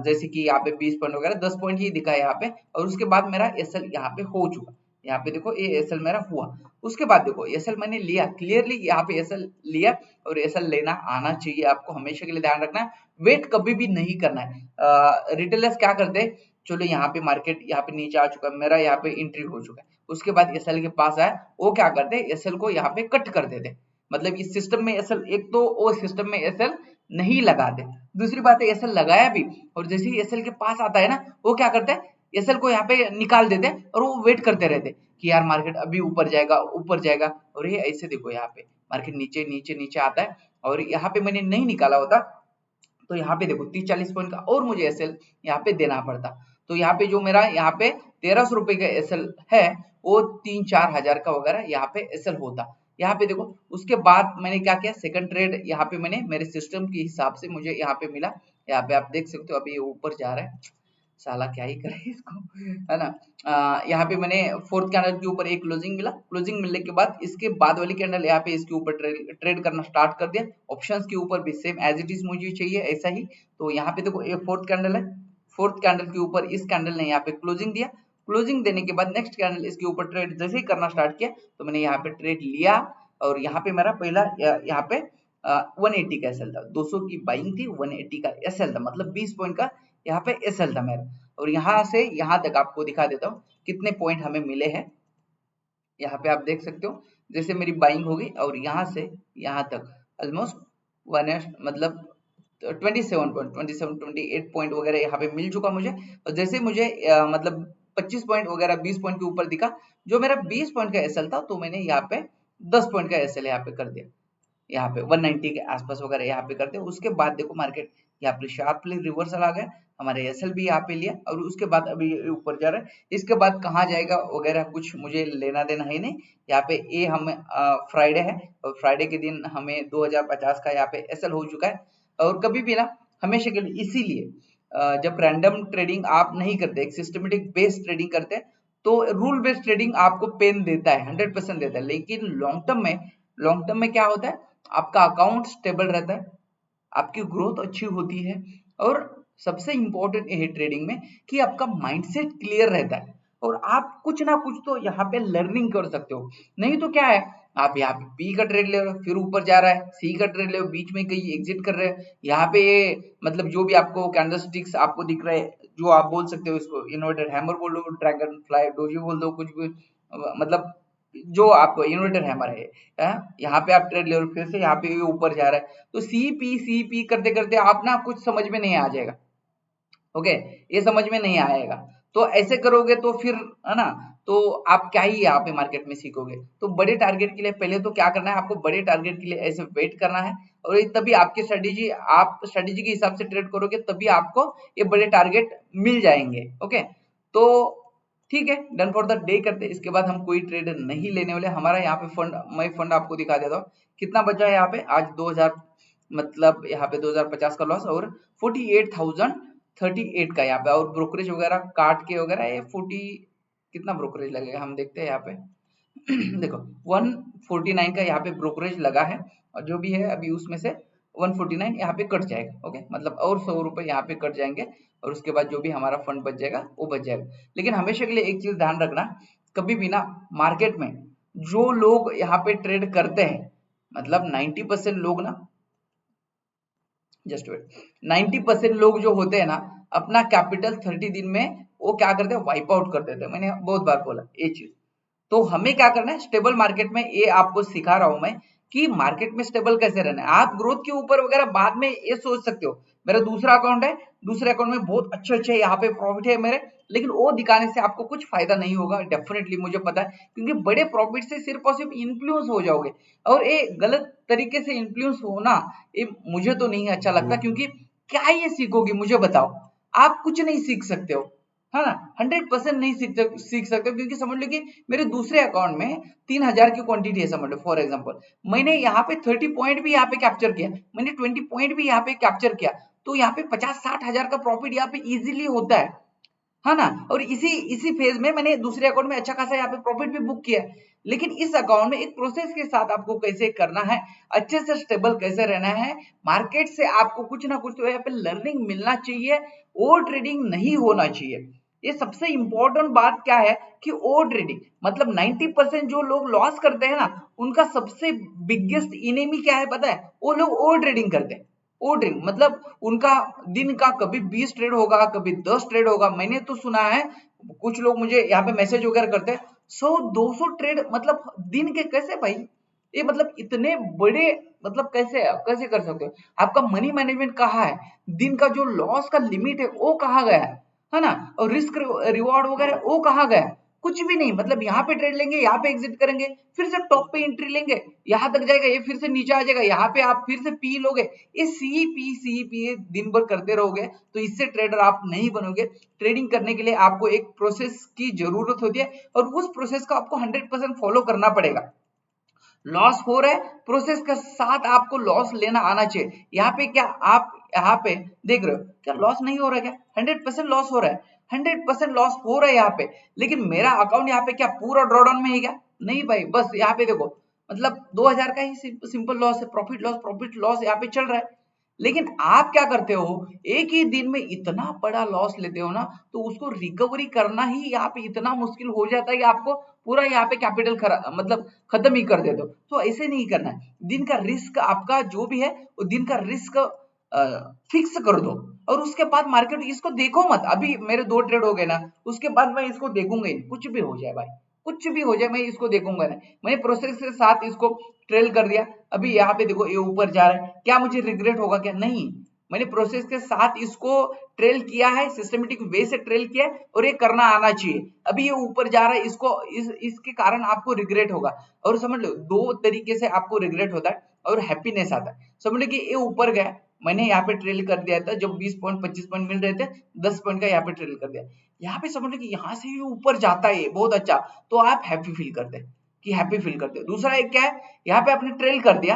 जैसे कि यहाँ पे 20 पॉइंट वगैरह 10 पॉइंट ही दिखा है यहाँ पे, और उसके बाद मेरा एसएल यहाँ पे हो चुका। यहाँ पे देखो ये एसएल मेरा हुआ, उसके बाद देखो एसएल मैंने लिया, क्लियरली यहाँ पे एसएल लिया, और एसएल लेना आना चाहिए आपको, हमेशा के लिए ध्यान रखना है, वेट कभी भी नहीं करना है। रिटेलर्स क्या करते हैं, चलो यहाँ पे मार्केट यहाँ पे नीचे आ चुका है, मेरा यहाँ पे एंट्री हो चुका है, उसके बाद एसएल के पास आया, वो क्या करते हैं एसएल को यहाँ पे कट कर देते, मतलब इस सिस्टम में एसएल, एक तो वो सिस्टम में एसएल नहीं लगाते, दूसरी बात है एसएल लगाया भी और जैसे ही एसएल के पास आता है ना, वो क्या करते हैं एसएल को यहाँ पे निकाल देते हैं, और वो वेट करते रहते कि यार मार्केट अभी ऊपर जाएगा ऊपर जाएगा, और ये ऐसे देखो यहाँ पे मार्केट नीचे नीचे नीचे आता है, और यहाँ पे मैंने नहीं निकाला होता तो यहाँ पे देखो 30-40 पॉइंट का और मुझे एसएल यहाँ पे देना पड़ता। तो यहाँ पे जो मेरा यहाँ पे 1300 रुपए का एसएल है, वो 3-4 हजार का वगैरह यहाँ पे एसएल होता। यहाँ पे देखो उसके बाद मैंने क्या किया, सेकंड ट्रेड यहाँ पे मैंने मेरे सिस्टम के हिसाब से मुझे यहाँ पे मिला। यहाँ पे आप देख सकते हो अभी ये ऊपर जा रहा है, साला क्या ही करे इसको, है ना। यहाँ पे मैंने फोर्थ कैंडल के ऊपर एक क्लोजिंग मिला, क्लोजिंग मिलने के बाद इसके बाद वाली कैंडल यहाँ पे इसके ऊपर ट्रेड करना स्टार्ट कर दिया। ऑप्शंस के ऊपर भी सेम एज इट इज मुझे चाहिए ऐसा ही, तो यहाँ पे देखो ये फोर्थ कैंडल है, फोर्थ कैंडल के ऊपर इस कैंडल ने यहाँ पे क्लोजिंग दिया, क्लोजिंग देने के बाद नेक्स्ट कैंडल इसके ऊपर ट्रेड जैसे ही करना स्टार्ट किया, तो मैंने यहाँ पे ट्रेड लिया, और यहाँ पे मेरा पहला यहाँ पे 180 का एसएल था, 200 की बाइंग थी, 180 का एसएल था, मतलब 20 पॉइंट का यहाँ पे एसएल था मेरा। और यहाँ से यहाँ तक आपको दिखा देता हूँ कितने पॉइंट हमें मिले हैं। यहाँ पे आप देख सकते हो जैसे मेरी बाइंग होगी और यहाँ से यहाँ तक ऑलमोस्ट वन मतलब 28 पॉइंट वगैरह यहाँ पे मिल चुका मुझे। और जैसे मुझे मतलब 25 पॉइंट वगैरह 20 पॉइंट के ऊपर दिखा जो मेरा 20 पॉइंट का एसएल था, तो मैंने यहाँ पे 10 पॉइंट का एसएल यहाँ पे कर दिया, यहाँ पे 190 के आसपास वगैरह यहाँ पे करते हैं। उसके बाद देखो मार्केट यहाँ पे शार्पली रिवर्सल आ गया, हमारे एसएल भी यहाँ पे लिया और उसके बाद अभी ऊपर जा रहा है। इसके बाद कहाँ जाएगा वगैरह कुछ मुझे लेना देना है नहीं। यहाँ पे ये हमें फ्राइडे है और फ्राइडे के दिन हमें 2050 का यहाँ पे एसएल हो चुका है। और कभी भी ना हमेशा के लिए इसीलिए जब रैंडम ट्रेडिंग आप नहीं करते, एक सिस्टमेटिक बेस्ड ट्रेडिंग करते हैं, तो रूल बेस्ड ट्रेडिंग आपको पेन देता है, 100% देता है। लेकिन लॉन्ग टर्म में क्या होता है, आपका अकाउंट स्टेबल रहता है, आपकी ग्रोथ अच्छी होती है और सबसे इंपॉर्टेंट ये है ट्रेडिंग में कि आपका माइंडसेट क्लियर रहता है और आप कुछ ना कुछ तो यहाँ पे लर्निंग कर सकते हो। नहीं तो क्या है, आप यहाँ पे पी का ट्रेड ले रहे हो, फिर ऊपर जा रहा है, सी का ट्रेड ले रहे हो, बीच में कहीं एग्जिट कर रहे हो, यहाँ पे मतलब जो भी आपको कैंडलस्टिक्स आपको दिख रहा है, जो आप बोल सकते हो इसको इन्वर्टेड हैमर बोल दो, ड्रैगन फ्लाई डोजी बोल दो, कुछ भी मतलब जो आपको इन्वर्टर हैमर है, यहाँ पे आप ट्रेड ले रहे हो, फिर से यहाँ पे ऊपर जा रहा है, तो सी पी करते करते आप ना कुछ समझ में नहीं आ जाएगा। ओके, ये समझ में नहीं आएगा, तो ऐसे करोगे तो फिर है ना, तो आप क्या ही यहाँ पे मार्केट में सीखोगे। तो बड़े टारगेट के लिए पहले तो क्या करना है, आपको बड़े टारगेट के लिए ऐसे वेट करना है और तभी आपकी स्ट्रेटेजी, आप स्ट्रेटेजी के हिसाब से ट्रेड करोगे तभी आपको ये बड़े टारगेट मिल जाएंगे। ओके, तो ठीक है, डन फॉर द डे करते हैं। इसके बाद हम कोई ट्रेड नहीं लेने वाले। हमारा यहाँ पे फंड, मैं फंड आपको दिखा देता हूँ कितना बचा है यहाँ पे आज 2000, मतलब यहाँ पे 2050 का लॉस और 48,038 का यहाँ पे, और ब्रोकरेज वगैरह काट के वगैरह ये 40 कितना ब्रोकरेज लगेगा हम देखते हैं यहाँ पे देखो 149 का यहाँ पे ब्रोकरेज लगा है और जो भी है अभी उसमें से 149 यहाँ पे कट जाएगा। ओके, मतलब और 100 रुपए यहाँ पे कट जाएंगे और उसके बाद जो भी हमारा फंड बच जाएगा वो बच जाएगा। लेकिन हमेशा के लिए एक चीज ध्यान रखना, कभी भी ना मार्केट में जो लोग यहाँ पे ट्रेड करते हैं, मतलब 90% लोग ना, जस्ट वेट, 90% लोग जो होते हैं ना, अपना कैपिटल 30 दिन में वो क्या करते हैं, वाइप आउट कर देते हैं। मैंने बहुत बार बोला ये चीज। तो हमें क्या करना है, स्टेबल मार्केट में, ये आपको सिखा रहा हूं मैं कि मार्केट में स्टेबल कैसे रहना है। आप ग्रोथ के ऊपर वगैरह बाद में ये सोच सकते हो, मेरा दूसरा अकाउंट है, दूसरे अकाउंट में बहुत अच्छे यहाँ पे प्रॉफिट है मेरे, लेकिन वो दिखाने से आपको कुछ फायदा नहीं होगा डेफिनेटली, मुझे पता है, क्योंकि बड़े प्रॉफिट से सिर्फ और सिर्फ इन्फ्लुएंस हो जाओगे और ये गलत तरीके से इन्फ्लुएंस होना, ये मुझे तो नहीं अच्छा लगता। क्योंकि क्या ये सीखोगे मुझे बताओ, आप कुछ नहीं सीख सकते हो, है ना, 100% नहीं सीख सकते हो। क्योंकि समझ लो कि मेरे दूसरे अकाउंट में 3000 की क्वांटिटी है, समझ लो फॉर एग्जांपल, मैंने यहाँ पे 30 पॉइंट भी यहाँ पे कैप्चर किया, मैंने 20 पॉइंट भी यहाँ पे कैप्चर किया, तो यहाँ पे 50-60 हजार का प्रॉफिट यहाँ पे इजीली होता है ना। और इसी इसी फेज में मैंने दूसरे अकाउंट में अच्छा खासा यहाँ पे प्रॉफिट भी बुक किया है। लेकिन इस अकाउंट में एक प्रोसेस के साथ आपको कैसे करना है, अच्छे से स्टेबल कैसे रहना है, मार्केट से आपको कुछ ना कुछ तो यहाँ पे लर्निंग मिलना चाहिए, ओवर ट्रेडिंग नहीं होना चाहिए। ये सबसे इंपॉर्टेंट बात क्या है कि ओवर ट्रेडिंग मतलब 90% जो लोग लॉस करते हैं ना, उनका सबसे बिगेस्ट इनेमी क्या है पता है, वो लोग ओवर ट्रेडिंग करते हैं। ओवर ट्रेडिंग मतलब उनका दिन का कभी 20 ट्रेड होगा, कभी 10 ट्रेड होगा। मैंने तो सुना है, कुछ लोग मुझे यहाँ पे मैसेज वगैरह करते हैं, 100-200 ट्रेड मतलब दिन के, कैसे भाई, ये मतलब इतने बड़े, मतलब कैसे कैसे कर सकते हो, आपका मनी मैनेजमेंट कहाँ है, दिन का जो लॉस का लिमिट है वो कहाँ गया है ना, और रिस्क रिवॉर्ड वगैरह वो कहाँ गया, कुछ भी नहीं। मतलब यहाँ पे ट्रेड लेंगे, यहाँ पे एग्जिट करेंगे, फिर से टॉप पे एंट्री लेंगे, यहाँ तक जाएगा, ये फिर से नीचे आ जाएगा, यहाँ पे आप फिर से पी लोगे, ये सी पी दिन भर करते रहोगे तो इससे ट्रेडर आप नहीं बनोगे। ट्रेडिंग करने के लिए आपको एक प्रोसेस की जरूरत होती है और उस प्रोसेस को आपको 100% फॉलो करना पड़ेगा। लॉस हो रहा है, प्रोसेस के साथ आपको लॉस लेना आना चाहिए। यहाँ पे क्या आप यहाँ पे देख रहे हो, क्या लॉस नहीं हो रहा है, क्या 100% लॉस हो रहा है, 100% लॉस हो रहा है यहाँ पे। लेकिन मेरा अकाउंट यहाँ पे क्या पूरा ड्रॉडाउन में है क्या, नहीं भाई, बस यहाँ पे देखो मतलब 2000 का ही सिंपल लॉस है, प्रॉफिट लॉस यहाँ पे चल रहा है। लेकिन आप क्या करते हो, एक ही दिन में इतना बड़ा लॉस लेते हो ना, तो उसको रिकवरी करना ही यहाँ पे इतना मुश्किल हो जाता है कि आपको पूरा यहाँ पे कैपिटल मतलब खत्म ही कर देते हो। तो ऐसे नहीं करना है, दिन का रिस्क आपका जो भी है वो दिन का रिस्क फिक्स कर दो और उसके बाद मार्केट, इसको देखो मत। अभी मेरे 2 ट्रेड हो गए ना, उसके बाद मैं इसको देखूंगा ही, कुछ भी हो जाए भाई, कुछ भी हो जाए मैं इसको देखूंगा नहीं। मैंने प्रोसेस के साथ इसको ट्रेल कर दिया, अभी यहाँ पे देखो ये ऊपर जा रहा है, क्या मुझे रिग्रेट होगा क्या, नहीं। मैंने प्रोसेस के साथ इसको ट्रेल किया है, सिस्टमेटिक वे से ट्रेल किया है और ये करना आना चाहिए। अभी ये ऊपर जा रहा है, इसको इसके कारण आपको रिग्रेट होगा। और समझ लो दो तरीके से आपको रिग्रेट होता है और हैप्पीनेस आता है। समझ लो कि ये ऊपर गया, मैंने यहाँ पे ट्रेल कर दिया था, जब 20 पॉइंट 25 पॉइंट मिल रहे थे, 10 पॉइंट का यहाँ पे ट्रेल कर दिया। यहाँ पे समझ लो कि यहाँ से ऊपर जाता है बहुत अच्छा, तो आप हैप्पी फील करते हैं कि हैप्पी फील करते हो। दूसरा एक क्या है, यहाँ पे आपने ट्रेल कर दिया,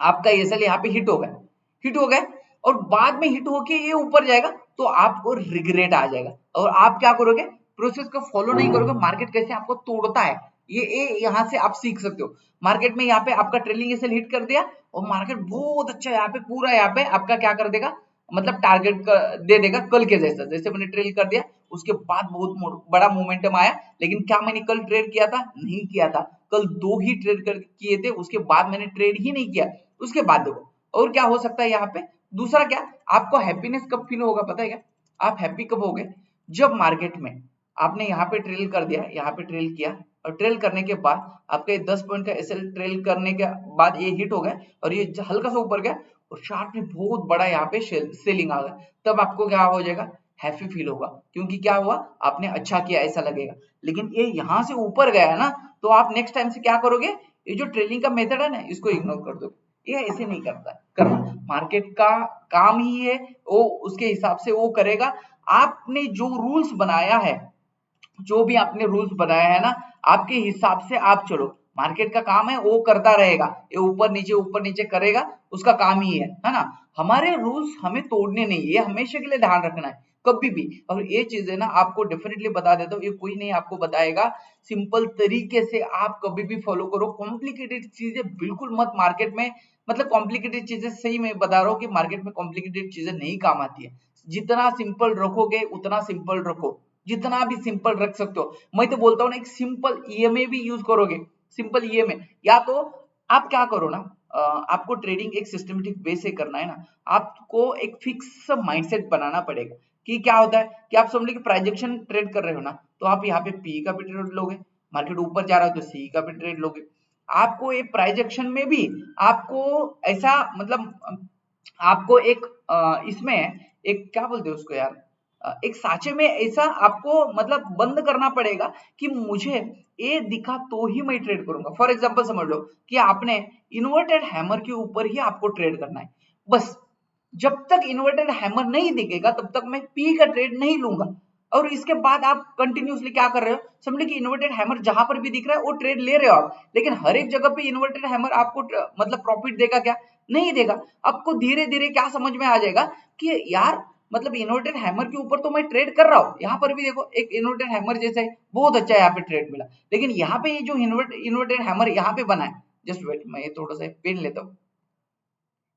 आपका एसएल यहाँ पे हिट हो गया, हिट हो गया और बाद में हिट होके ये ऊपर जाएगा तो आपको रिग्रेट आ जाएगा और आप क्या करोगे, प्रोसेस को फॉलो नहीं करोगे। मार्केट कैसे आपको तोड़ता है ये यहाँ से आप सीख सकते हो। मार्केट में यहाँ पे आपका ट्रेलिंग एसएल हिट कर दिया और मार्केट बहुत अच्छा यहाँ पे पूरा यहाँ पे आपका क्या कर देगा, मतलब टारगेट दे देगा कल के जैसा। जैसे मैंने ट्रेल कर दिया उसके बाद बहुत बड़ा मोमेंटम आया, लेकिन क्या मैंने कल ट्रेड किया था? नहीं किया था। कल 2 ही ट्रेड किए थे, उसके बाद मैंने ट्रेड ही नहीं किया। उसके बाद देखो और क्या हो सकता है यहाँ पे। दूसरा क्या, आपको हैप्पीनेस कब फील होगा पता है क्या? आप हैप्पी कब होगे, जब मार्केट में आपने यहाँ पे ट्रेल कर दिया, यहाँ पे ट्रेल किया और ट्रेल करने के बाद आपका 10 पॉइंट का एसएल ट्रेल करने के बाद ये हिट हो गया और ये हल्का सा ऊपर गया और शार्प में बहुत बड़ा यहाँ पे सेलिंग आ गया, तब आपको क्या हो जाएगा, हैप्पी फील होगा। क्योंकि क्या हुआ, आपने अच्छा किया ऐसा लगेगा। लेकिन ये यहाँ से ऊपर गया है ना, तो आप नेक्स्ट टाइम से क्या करोगे, ये जो ट्रेलिंग का मेथड है ना, इसको इग्नोर कर दो। ये ऐसे नहीं करना। मार्केट का काम ही है वो उसके हिसाब से वो करेगा। आपने जो रूल्स बनाया है, जो भी आपने रूल्स बनाया है ना, आपके हिसाब से आप चलो। मार्केट का काम है वो करता रहेगा, ये ऊपर नीचे करेगा, उसका काम ही है ना। हमारे रूल्स हमें तोड़ने नहीं, ये हमेशा के लिए ध्यान रखना है कभी भी। और ये चीजें ना आपको डेफिनेटली बता देता हूँ, ये कोई नहीं आपको बताएगा, सिंपल तरीके से आप कभी भी फॉलो करो। कॉम्प्लिकेटेड चीजें बिल्कुल मत मार्केट में, मतलब कॉम्प्लिकेटेड चीजें, सही में बता रहा हूँ कि मार्केट में कॉम्प्लिकेटेड चीजें नहीं काम आती है। जितना सिंपल रखोगे उतना सिंपल रखो, जितना भी सिंपल रख सकते हो। मैं तो बोलता हूँ ना, एक सिंपल ईएमए भी यूज करोगे, सिंपल ईएमए, या तो आप क्या करो ना, आपको ट्रेडिंग एक सिस्टमेटिक वे से करना है ना, आपको एक फिक्स माइंडसेट बनाना पड़ेगा। कि क्या होता है कि आप समझ लो कि प्राइजेक्शन ट्रेड कर रहे हो ना, तो आप यहाँ पे पी का भी ट्रेड लोगे, मार्केट ऊपर जा रहा है तो सी का भी ट्रेड लोगे। आपको एक प्राइजेक्शन में भी आपको ऐसा, मतलब आपको एक इसमें एक क्या बोलते हैं उसको यार, एक साचे में ऐसा आपको मतलब बंद करना पड़ेगा कि मुझे ये दिखा तो ही मैं ट्रेड करूंगा। फॉर एग्जांपल समझ लो कि आपने इन्वर्टेड हैमर के ऊपर ही आपको ट्रेड करना है, बस जब तक इन्वर्टेड हैमर नहीं दिखेगा तब तक मैं पी का ट्रेड नहीं लूंगा। और इसके बाद आप कंटिन्यूसली क्या कर रहे हो, समझ कि इन्वर्टेड हैमर जहां पर भी दिख रहा है वो ट्रेड ले रहे हो आप, लेकिन हर एक जगह पे इन्वर्टेड हैमर आपको मतलब प्रॉफिट देगा क्या? नहीं देगा। आपको धीरे धीरे क्या समझ में आ जाएगा कि यार मतलब इन्वर्टेड हैमर के ऊपर तो मैं ट्रेड कर रहा हूँ, यहाँ पर भी देखो एक इन्वर्टेड हैमर जैसा है, बहुत अच्छा यहाँ पे ट्रेड मिला। लेकिन यहाँ पे ये जो इन्वर्टेड हैमर यहाँ पे बना है, जस्ट वेट मैं ये थोड़ा सा पेन लेता हूँ।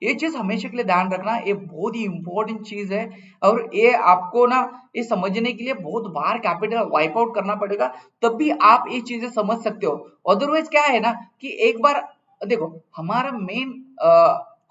ये चीज हमेशा के लिए ध्यान रखना, ये बहुत ही इंपॉर्टेंट चीज है। और ये आपको ना ये समझने के लिए बहुत बार कैपिटल वाइप आउट करना पड़ेगा, तब भी आप ये चीजें समझ सकते हो। अदरवाइज क्या है ना कि एक बार देखो, हमारा मेन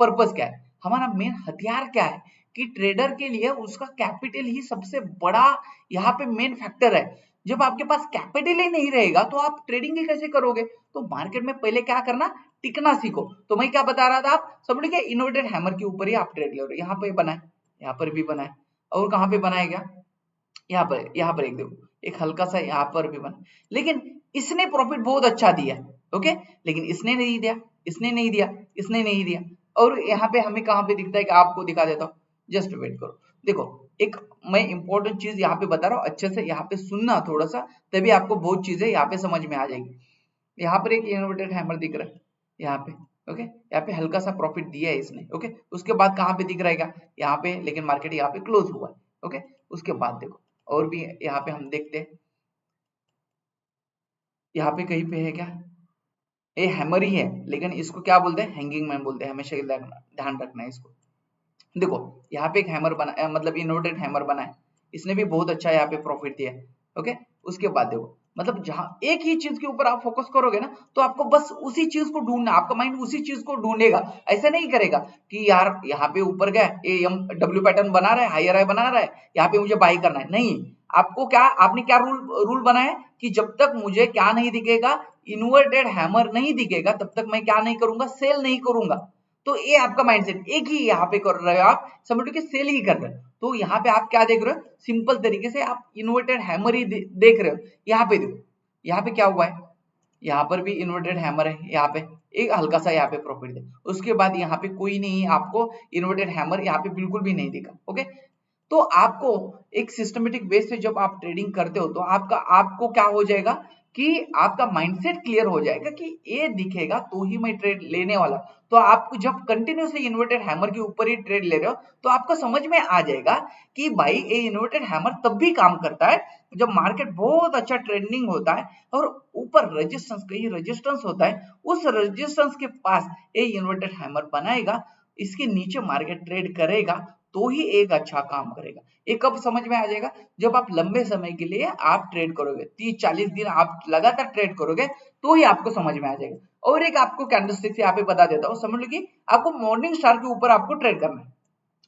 पर्पस क्या है, हमारा मेन हथियार क्या है कि ट्रेडर के लिए उसका कैपिटल ही सबसे बड़ा यहाँ पे मेन फैक्टर है। जब आपके पास कैपिटल ही नहीं रहेगा तो आप ट्रेडिंग ही कैसे करोगे? तो मार्केट में पहले क्या करना, टिकना सीखो। तो मैं क्या बता रहा था, आप समझ गए, इन्वर्टेड हैमर के ऊपर ही आप ट्रेड ले रहे हो। यहाँ पे बना है, यहाँ पर भी बना है, और कहाँ पे बना है क्या, यहाँ पर एक देखो, एक हल्का सा यहाँ पर भी बना, लेकिन इसने प्रॉफिट बहुत अच्छा दिया, ओके, लेकिन इसने नहीं दिया, इसने नहीं दिया, इसने नहीं दिया। और यहाँ पे हमें कहाँ पे दिखता है कि आपको दिखा देता हूँ, जस्ट वेट करो। देखो एक मैं इंपॉर्टेंट चीज यहाँ पे बता रहा हूँ, अच्छे से यहाँ पे सुनना थोड़ा सा, तभी आपको बहुत चीजें यहाँ पे समझ में आ जाएगी। यहाँ पर एक इन्वर्टेड हैमर दिख रहा है यहाँ पे, ओके, यहाँ पे हल्का सा प्रॉफिट दिया है इसने, ओके। उसके बाद कहाँ पे दिख रहेगा, यहाँ पे, लेकिन मार्केट यहाँ पे क्लोज हुआ है, ओके। उसके बाद देखो और भी यहाँ पे हम देखते हैं, यहाँ पे कहीं पे है क्या, ये हैमर ही है, लेकिन इसको क्या बोलते हैं, हैंगिंग मैन बोलते हैं। हमेशा ध्यान रखना है इसको। देखो यहाँ पे एक हैमर बना, मतलब इन्वर्टेड हैमर बना है, इसने भी बहुत अच्छा यहाँ पे प्रॉफिट दिया है, ओके। उसके बाद देखो, मतलब जहां एक ही चीज के ऊपर आप फोकस करोगे ना, तो आपको बस उसी चीज को ढूंढना, आपका माइंड उसी चीज को ढूंढेगा। ऐसा नहीं करेगा कि यार यहाँ पे ऊपर गया, ये डब्ल्यू पैटर्न बना रहा है, हायर हाई बना रहा है, यहाँ पे मुझे बाई करना है, नहीं। आपको क्या, आपने क्या रूल बनाया है कि जब तक मुझे क्या नहीं दिखेगा, इन्वर्टेड हैमर नहीं दिखेगा, तब तक मैं क्या नहीं करूंगा, सेल नहीं करूंगा। तो ये आपका माइंडसेट एक ही यहाँ पे कर रहे हो आप, समझ लो कि सेल ही कर रहे हो। तो यहाँ पे आप क्या देख रहे हो, सिंपल तरीके से आप इन्वर्टेड हैमर ही देख रहे हो। यहाँ पे देखो, यहाँ पे क्या हुआ है, यहाँ पर भी इन्वर्टेड हैमर है, यहाँ पे एक हल्का सा यहाँ पे प्रॉफिट है, उसके बाद यहाँ पे कोई नहीं, आपको इन्वर्टेड हैमर यहाँ पे बिल्कुल भी नहीं दिखा। ओके, तो आपको एक सिस्टमेटिक बेस से जब आप ट्रेडिंग करते हो तो आपको क्या हो जाएगा कि आपका माइंडसेट क्लियर हो जाएगा कि ये दिखेगा तो ही मैं ट्रेड लेने वाला। तो आपको जब कंटिन्यूसली इन्वर्टेड हैमर के ऊपर ही ट्रेड ले रहे हो तो आपको समझ में आ जाएगा कि भाई ये इन्वर्टेड हैमर तब भी काम करता है जब मार्केट बहुत अच्छा ट्रेंडिंग होता है और ऊपर रेजिस्टेंस होता है, उस रेजिस्टेंस के पास ये इन्वर्टेड हैमर बनाएगा, इसके नीचे मार्केट ट्रेड करेगा तो ही एक अच्छा काम करेगा। ये कब समझ में आ जाएगा, जब आप लंबे समय के लिए आप ट्रेड करोगे, 30-40 दिन आप लगातार ट्रेड करोगे तो ही आपको समझ में आ जाएगा। और एक आपको कैंडलस्टिक से यहाँ पे बता देता हूँ, समझ लो कि आपको मॉर्निंग स्टार के ऊपर आपको ट्रेड करना है।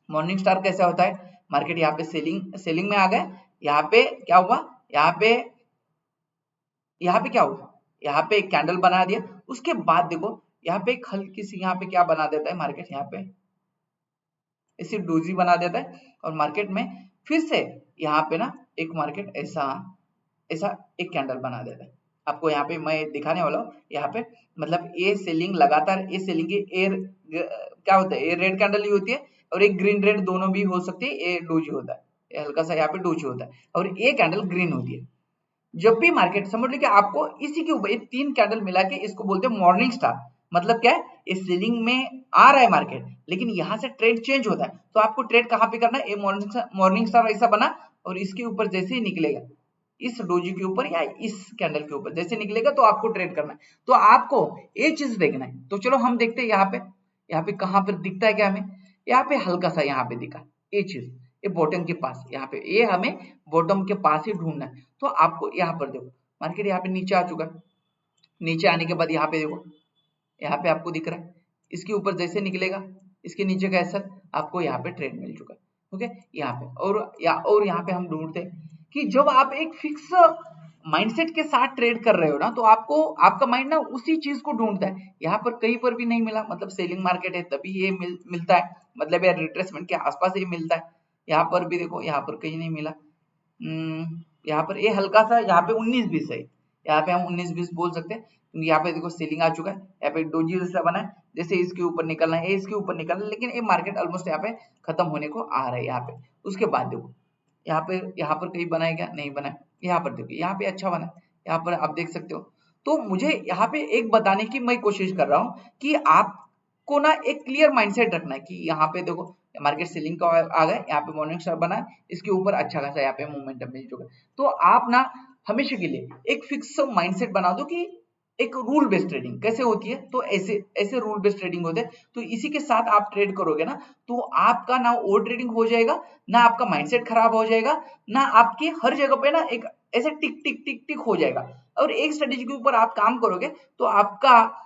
मॉर्निंग स्टार कैसा होता है, मार्केट यहाँ पे सेलिंग में आ गए, यहाँ पे क्या हुआ, यहाँ पे क्या हुआ, यहाँ पे एक कैंडल बना दिया, उसके बाद देखो यहाँ पे एक हल्की सी यहाँ पे क्या बना देता है मार्केट, यहाँ पे इसी डोजी बना देता है और मार्केट में फिर से यहाँ पे ना एक मार्केट ऐसा ऐसा एक कैंडल बना देता है। आपको यहाँ पे मैं दिखाने वाला हूँ, यहाँ पे मतलब ये सेलिंग लगातार, ये सेलिंग की एयर क्या होता है, ये रेड कैंडल ही होती है और एक ग्रीन रेड दोनों भी हो सकती है, ये डोजी होता है, ये हल्का सा यहाँ पे डोजी होता है और ये कैंडल ग्रीन होती है। जब भी मार्केट समझ लो कि आपको इसी के ऊपर ये 3 कैंडल मिला के इसको बोलते हैं मॉर्निंग स्टार। मतलब क्या है, इस सेलिंग में आ रहा है मार्केट लेकिन यहाँ से ट्रेड चेंज होता है, तो आपको ट्रेड कहाँ पे करना है, ये मॉर्निंग स्टार ऐसा बना और इसके ऊपर जैसे ही निकलेगा, इस डोजी के ऊपर या इस कैंडल के ऊपर जैसे निकलेगा तो आपको ट्रेड करना है। तो आपको ये चीज देखना है। तो चलो हम देखते हैं यहाँ पे कहाँ पर दिखता है क्या हमें, यहाँ पे हल्का सा यहाँ पे दिखा ये चीज, ये बॉटम के पास, यहाँ पे ये हमें बॉटम के पास ही ढूंढना है। तो आपको यहाँ पर देखो मार्केट यहाँ पे नीचे आ चुका है, नीचे आने के बाद यहाँ पे देखो, यहाँ पे आपको दिख रहा है इसके ऊपर जैसे निकलेगा इसके नीचे का ऐसा आपको यहाँ पे ट्रेड मिल चुका है। ओके, यहाँ पे और यहाँ पे हम ढूंढते हैं कि जब आप एक फिक्स माइंडसेट के साथ ट्रेड कर रहे हो ना तो आपको आपका माइंड ना उसी चीज को ढूंढता है। यहाँ पर कहीं पर भी नहीं मिला, मतलब सेलिंग मार्केट है तभी ये मिलता है, मतलब यार रिट्रेसमेंट के आसपास ये मिलता है। यहाँ पर भी देखो, यहाँ पर कहीं नहीं मिला, यहाँ पर ये हल्का सा यहाँ पे 19-20 है, यहाँ पे हम 19-20 बोल सकते हैं क्योंकि यहाँ पे देखो सेलिंग आ चुका है, यहाँ पे डोजी जैसा बना है, जैसे इसके ऊपर निकलना है, इसके ऊपर निकलना है, लेकिन ये मार्केट ऑलमोस्ट यहाँ पे खत्म होने को आ रहा है यहाँ पे। उसके बाद देखो यहाँ पर कहीं बना है क्या, नहीं बना है, यहाँ पर देखो यहाँ पे अच्छा बना है, यहाँ पर आप देख सकते हो। तो मुझे यहाँ पे एक बताने की मैं कोशिश कर रहा हूँ कि आपको ना एक क्लियर माइंडसेट रखना है कि यहाँ पे देखो मार्केट सेलिंग का आ गए, यहाँ पे मॉर्निंग स्टार बना है, इसके ऊपर अच्छा खासा यहाँ पे मोमेंटम मिल चुका है। तो आप ना हमेशा के लिए एक फिक्स माइंडसेट बना दो कि एक रूल बेस्ड ट्रेडिंग कैसे होती है, तो ऐसे ऐसे रूल बेस्ड ट्रेडिंग होते हैं, तो इसी के साथ आप ट्रेड करोगे ना तो आपका ना ओवर ट्रेडिंग हो जाएगा, ना आपका माइंडसेट खराब हो जाएगा, ना आपकी हर जगह पे ना एक ऐसे टिक टिक टिक टिक हो जाएगा। और एक स्ट्रेटेजी के ऊपर आप काम करोगे तो आपका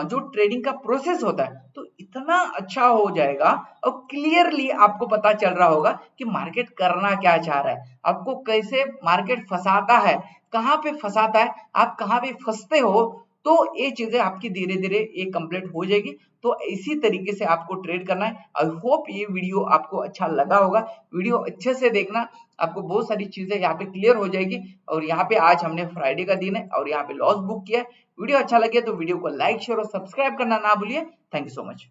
जो ट्रेडिंग का प्रोसेस होता है तो इतना अच्छा हो जाएगा और क्लियरली आपको पता चल रहा होगा कि मार्केट करना क्या चाह रहा है, आपको कैसे मार्केट फंसाता है, कहाँ पे फंसाता है, आप कहाँ पे फंसते हो। तो ये चीजें आपकी धीरे धीरे ये कंप्लीट हो जाएगी। तो इसी तरीके से आपको ट्रेड करना है। आई होप ये वीडियो आपको अच्छा लगा होगा, वीडियो अच्छे से देखना, आपको बहुत सारी चीजें यहाँ पे क्लियर हो जाएगी। और यहाँ पे आज हमने फ्राइडे का दिन है और यहाँ पे लॉस बुक किया है। वीडियो अच्छा लगे तो वीडियो को लाइक शेयर और सब्सक्राइब करना ना भूलिए। Thank you so much.